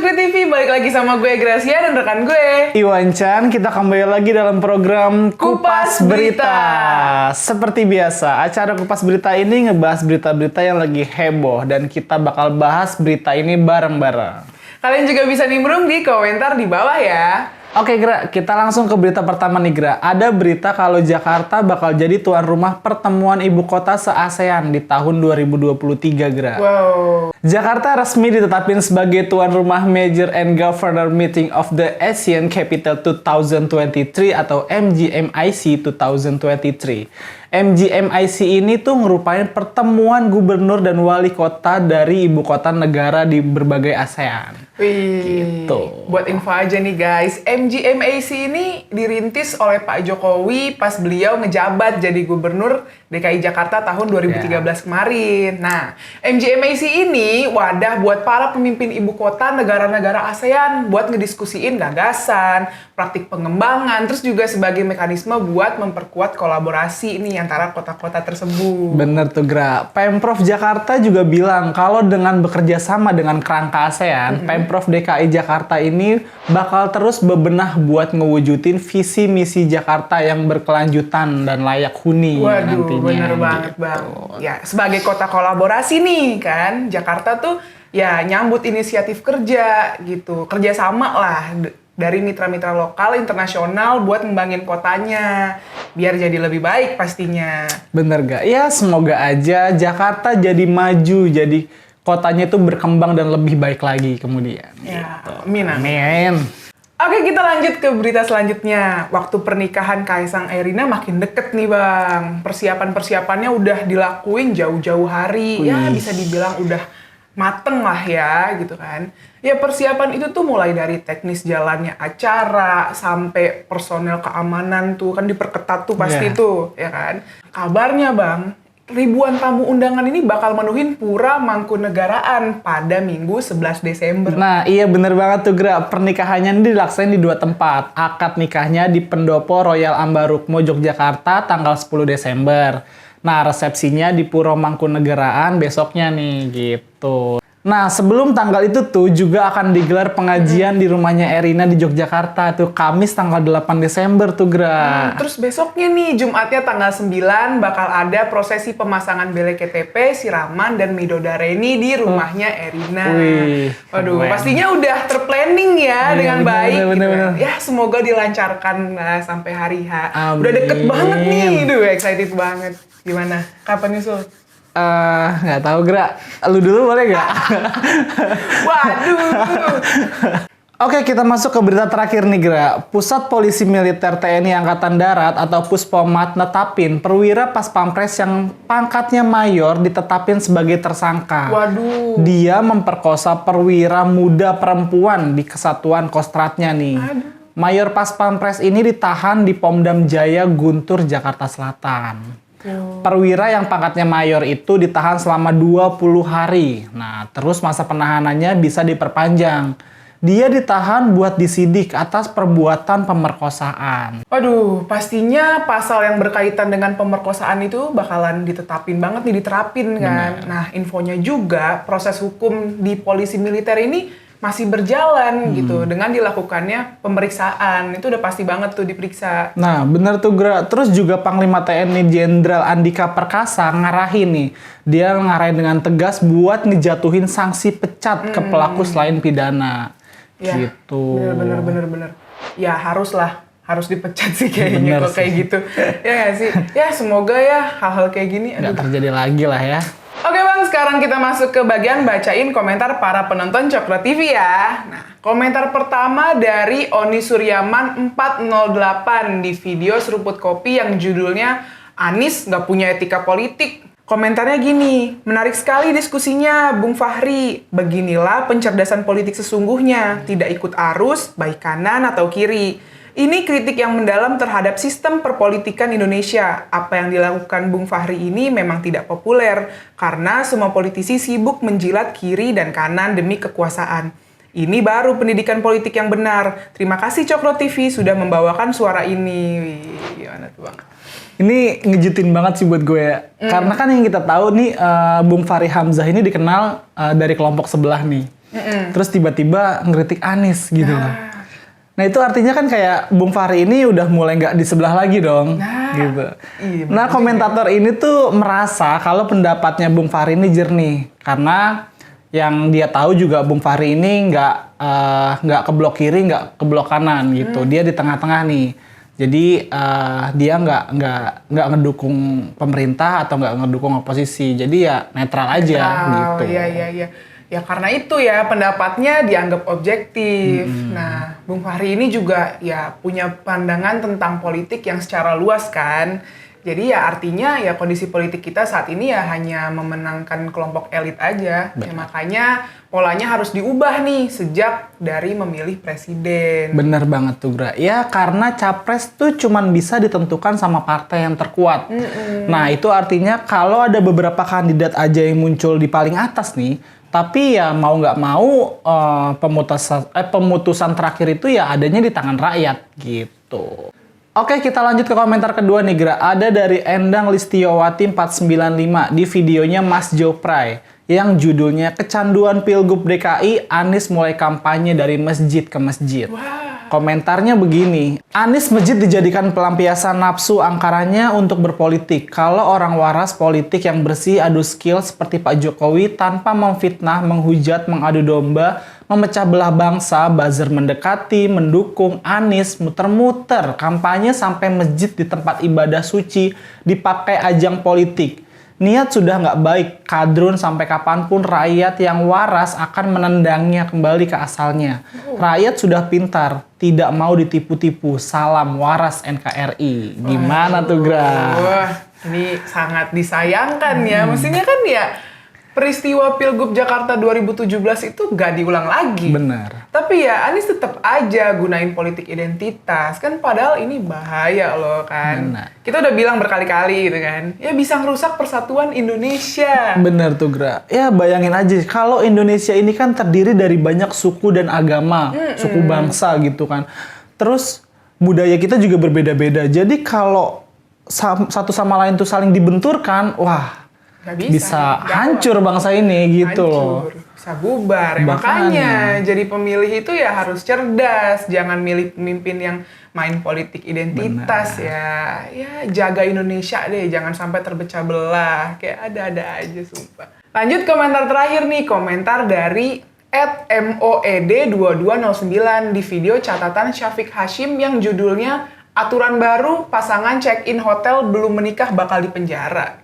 Cokri TV, balik lagi sama gue Gracia dan rekan gue Iwan Chan, kita kembali lagi dalam program Kupas Berita. Seperti biasa, acara Kupas Berita ini ngebahas berita-berita yang lagi heboh dan kita bakal bahas berita ini bareng-bareng. Kalian juga bisa nimbrung di komentar di bawah ya. Oke Gra, kita langsung ke berita pertama nih Gra. Ada berita kalau Jakarta bakal jadi tuan rumah pertemuan ibu kota se-ASEAN di tahun 2023 Gra. Wow. Jakarta resmi ditetapin sebagai tuan rumah Major and Governor Meeting of the Asian Capital 2023 atau MGMIC 2023. MGMIC ini tuh ngerupain pertemuan gubernur dan wali kota dari ibu kota negara di berbagai ASEAN. Wih, Gitu. buat info aja nih guys, MGMAC ini dirintis oleh Pak Jokowi pas beliau ngejabat jadi gubernur DKI Jakarta tahun 2013 kemarin. Nah, MGMAC ini wadah buat para pemimpin ibu kota negara-negara ASEAN buat ngediskusiin gagasan, praktik pengembangan, terus juga sebagai mekanisme buat memperkuat kolaborasi nih antara kota-kota tersebut. Bener tuh Gra. Pemprov Jakarta juga bilang kalau dengan bekerja sama dengan kerangka ASEAN, Pemprov DKI Jakarta ini bakal terus bebenah buat ngewujudin visi misi Jakarta yang berkelanjutan dan layak huni nantinya. Bener banget gitu. Bang. Ya, sebagai kota kolaborasi nih kan, Jakarta tuh ya nyambut inisiatif kerja gitu, kerjasama lah dari mitra-mitra lokal, internasional buat ngembangin kotanya biar jadi lebih baik pastinya. Bener gak? Ya semoga aja Jakarta jadi maju, jadi kotanya itu berkembang dan lebih baik lagi kemudian. Ya, Gitu. amin. Amin. Oke, kita lanjut ke berita selanjutnya. Waktu pernikahan Kaisang Erina makin deket nih Bang. Persiapan-persiapannya udah dilakuin jauh-jauh hari. Ya bisa dibilang udah mateng lah ya gitu kan. Ya persiapan itu tuh mulai dari teknis jalannya acara sampai personel keamanan tuh kan diperketat tuh pasti tuh ya kan. Kabarnya Bang, ribuan tamu undangan ini bakal menuhin Pura Mangkunegaraan pada Minggu 11 Desember. Nah iya bener banget tuh Gra, pernikahannya ini dilaksanain di dua tempat. Akad nikahnya di Pendopo Royal Ambarukmo Yogyakarta tanggal 10 Desember. Nah resepsinya di Pura Mangkunegaraan besoknya nih gitu. Nah sebelum tanggal itu tuh juga akan digelar pengajian di rumahnya Erina di Yogyakarta tuh Kamis tanggal 8 Desember tuh Gra. Terus besoknya nih Jumatnya tanggal 9 bakal ada prosesi pemasangan bele KTP, siraman dan midodareni di rumahnya Erina. Wih, Waduh, keren. pastinya udah terplanning ya dengan bener, baik. bener, gitu. bener. Ya semoga dilancarkan sampai hari H. Amin. Udah deket banget nih, duh excited banget. Gimana? Kapan nyusul? Nggak tahu Gra, lu dulu boleh nggak? Waduh. Oke, kita masuk ke berita terakhir nih, Gra. Pusat Polisi Militer TNI Angkatan Darat atau Puspomat netapin perwira pas pampres yang pangkatnya mayor ditetapin sebagai tersangka. Waduh. Dia memperkosa perwira muda perempuan di Kesatuan Kostratnya nih. Mayor pas pampres ini ditahan di Pomdam Jaya Guntur, Jakarta Selatan. Perwira yang pangkatnya mayor itu ditahan selama 20 hari. Nah, terus masa penahanannya bisa diperpanjang. Dia ditahan buat disidik atas perbuatan pemerkosaan. Waduh, pastinya pasal yang berkaitan dengan pemerkosaan itu bakalan ditetapin banget nih, diterapin kan. Nah, infonya juga proses hukum di polisi militer ini masih berjalan gitu dengan dilakukannya pemeriksaan. Itu udah pasti banget tuh diperiksa. Nah, bener tuh Gra. Terus juga Panglima TNI Jenderal Andika Perkasa ngarahin nih. Dia ngarahin dengan tegas buat ngejatuhin sanksi pecat ke pelaku selain pidana. Ya, Gitu. bener. Ya harus dipecat sih kayaknya kalau kayak gitu. Ya nggak sih? Ya semoga ya hal-hal kayak gini. Nggak terjadi lagi lah ya. Oke Bang, sekarang kita masuk ke bagian bacain komentar para penonton Cokro TV ya. Nah, komentar pertama dari Oni Suryaman 408 di video seruput kopi yang judulnya Anies nggak punya etika politik. Komentarnya gini, menarik sekali diskusinya Bung Fahri. Beginilah pencerdasan politik sesungguhnya, tidak ikut arus, baik kanan atau kiri. Ini kritik yang mendalam terhadap sistem perpolitikan Indonesia. Apa yang dilakukan Bung Fahri ini memang tidak populer, karena semua politisi sibuk menjilat kiri dan kanan demi kekuasaan. Ini baru pendidikan politik yang benar. Terima kasih Cokro TV sudah membawakan suara ini. Wih, gimana tuh Bang? Ini ngejutin banget sih buat gue ya. Karena kan yang kita tahu nih Bung Fahri Hamzah ini dikenal dari kelompok sebelah nih. Terus tiba-tiba ngeritik Anies gitu loh. Nah itu artinya kan kayak Bung Fahri ini udah mulai nggak di sebelah lagi dong, gitu. Iya, Nah komentator ini tuh merasa kalau pendapatnya Bung Fahri ini jernih karena yang dia tahu juga Bung Fahri ini nggak ke blok kiri, nggak ke blok kanan gitu. Dia di tengah-tengah nih. Jadi dia nggak ngedukung pemerintah atau nggak ngedukung oposisi. Jadi ya netral aja gitu. Iya. Ya karena itu ya pendapatnya dianggap objektif. Nah, Bung Fahri ini juga ya punya pandangan tentang politik yang secara luas kan. Jadi ya artinya ya kondisi politik kita saat ini ya hanya memenangkan kelompok elit aja. Ya, makanya polanya harus diubah nih sejak dari memilih presiden. Bener banget tuh Gra. Ya karena capres tuh cuman bisa ditentukan sama partai yang terkuat. Nah itu artinya kalau ada beberapa kandidat aja yang muncul di paling atas nih, tapi ya mau nggak mau pemutusan terakhir itu ya adanya di tangan rakyat gitu. Oke, kita lanjut ke komentar kedua nih, Gra. Ada dari Endang Listiowati 495 di videonya Mas Jopray yang judulnya Kecanduan Pilgub DKI, Anies mulai kampanye dari masjid ke masjid. Komentarnya begini, Anies masjid dijadikan pelampiasan nafsu angkarannya untuk berpolitik. Kalau orang waras politik yang bersih adu skill seperti Pak Jokowi tanpa memfitnah, menghujat, mengadu domba, memecah belah bangsa, buzzer mendekati, mendukung Anies, muter-muter, kampanye sampai masjid di tempat ibadah suci dipakai ajang politik. Niat sudah nggak baik, kadrun sampai kapanpun rakyat yang waras akan menendangnya kembali ke asalnya. Rakyat sudah pintar, tidak mau ditipu-tipu. Salam waras NKRI. Gimana tuh, Gra? Wah, ini sangat disayangkan ya. Mestinya kan ya peristiwa Pilgub Jakarta 2017 itu gak diulang lagi. Benar. Tapi ya Anies tetap aja gunain politik identitas. Kan padahal ini bahaya loh kan. Benar. Kita udah bilang berkali-kali gitu kan. Ya bisa ngerusak persatuan Indonesia. Bener tuh, Gra. Ya bayangin aja, kalau Indonesia ini kan terdiri dari banyak suku dan agama, suku bangsa gitu kan. Terus budaya kita juga berbeda-beda. Jadi kalau satu sama lain tuh saling dibenturkan, wah, Gak bisa gawat. hancur bangsa ini gitu loh. Bisa bubar. Makanya jadi pemilih itu ya harus cerdas, jangan milih pemimpin yang main politik identitas. Ya jaga Indonesia deh, jangan sampai terpecah belah. Kayak ada-ada aja sumpah. Lanjut komentar terakhir nih, komentar dari @moed2209 di video catatan Syafiq Hashim yang judulnya Aturan Baru Pasangan Check-in Hotel Belum Menikah Bakal Dipenjara.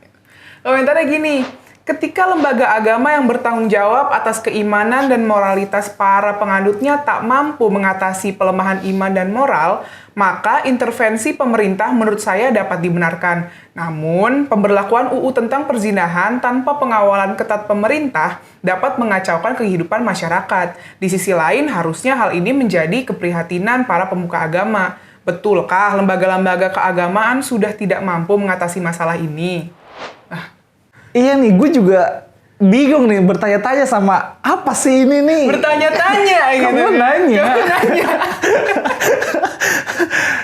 Komentarnya gini, ketika lembaga agama yang bertanggung jawab atas keimanan dan moralitas para penganutnya tak mampu mengatasi pelemahan iman dan moral, maka intervensi pemerintah menurut saya dapat dibenarkan. Namun, pemberlakuan UU tentang perzinahan tanpa pengawalan ketat pemerintah dapat mengacaukan kehidupan masyarakat. Di sisi lain, harusnya hal ini menjadi keprihatinan para pemuka agama. Betulkah lembaga-lembaga keagamaan sudah tidak mampu mengatasi masalah ini? Iya nih, gue juga bingung nih bertanya-tanya sama apa sih ini nih? Bertanya-tanya gitu. Kamu nanya.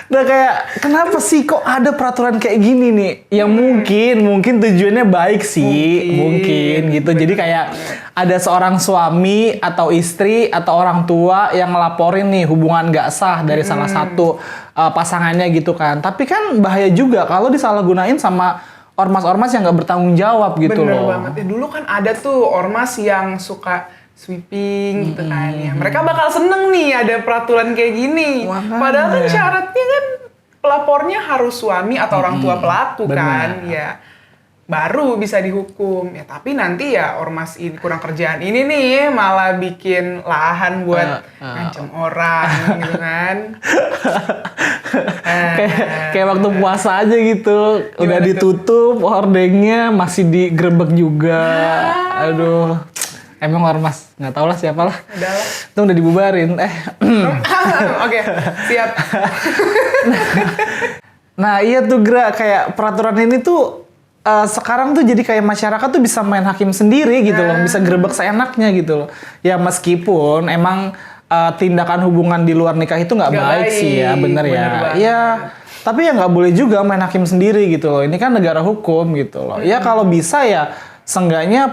Nah kayak kenapa sih kok ada peraturan kayak gini nih? Yang mungkin tujuannya baik sih, mungkin gitu. Jadi kayak ada seorang suami atau istri atau orang tua yang ngelaporin nih hubungan gak sah dari salah satu pasangannya gitu kan. Tapi kan bahaya juga kalau disalahgunain sama ormas-ormas yang nggak bertanggung jawab gitu Bener loh. banget. Ya, dulu kan ada tuh ormas yang suka sweeping gitu kan ya. Mereka bakal seneng nih ada peraturan kayak gini. Makanya. Padahal kan syaratnya kan pelapornya harus suami atau orang tua pelaku kan. Ya baru bisa dihukum. Ya tapi nanti ya ormas ini kurang kerjaan ini nih malah bikin lahan buat ngancam orang gitu kan. Kayak waktu puasa aja gitu. Udah ditutup hordengnya masih digerebek juga. Aduh. Emang ormas, nggak tau lah siapa lah. Udahlah. Itu udah dibubarin. Oke, siap. Nah iya tuh Gra, kayak peraturan ini tuh sekarang tuh jadi kayak masyarakat tuh bisa main hakim sendiri gitu loh, bisa gerebek seenaknya gitu loh. Ya meskipun emang tindakan hubungan di luar nikah itu nggak baik sih ya, bener ya. Iya, tapi ya nggak boleh juga main hakim sendiri gitu loh. Ini kan negara hukum gitu loh. Ya kalau bisa ya seenggaknya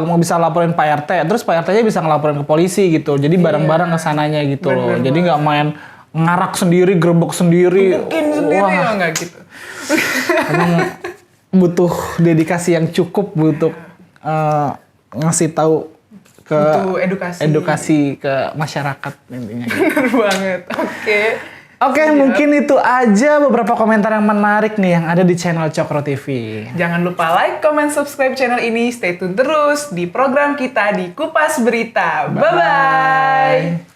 mau bisa laporin Pak RT, terus Pak RT-nya bisa ngelaporin ke polisi gitu. Jadi bareng-bareng ke sananya gitu loh. Jadi nggak main ngarak sendiri, gerbek sendiri. Mungkin sendiri ya nggak gitu. Emang butuh dedikasi yang cukup untuk ngasih tahu ke Butuh edukasi ke masyarakat intinya. Bener banget. Oke, mungkin itu aja beberapa komentar yang menarik nih yang ada di channel Cokro TV. Jangan lupa like, comment, subscribe channel ini. Stay tune terus di program kita di Kupas Berita. Bye-bye.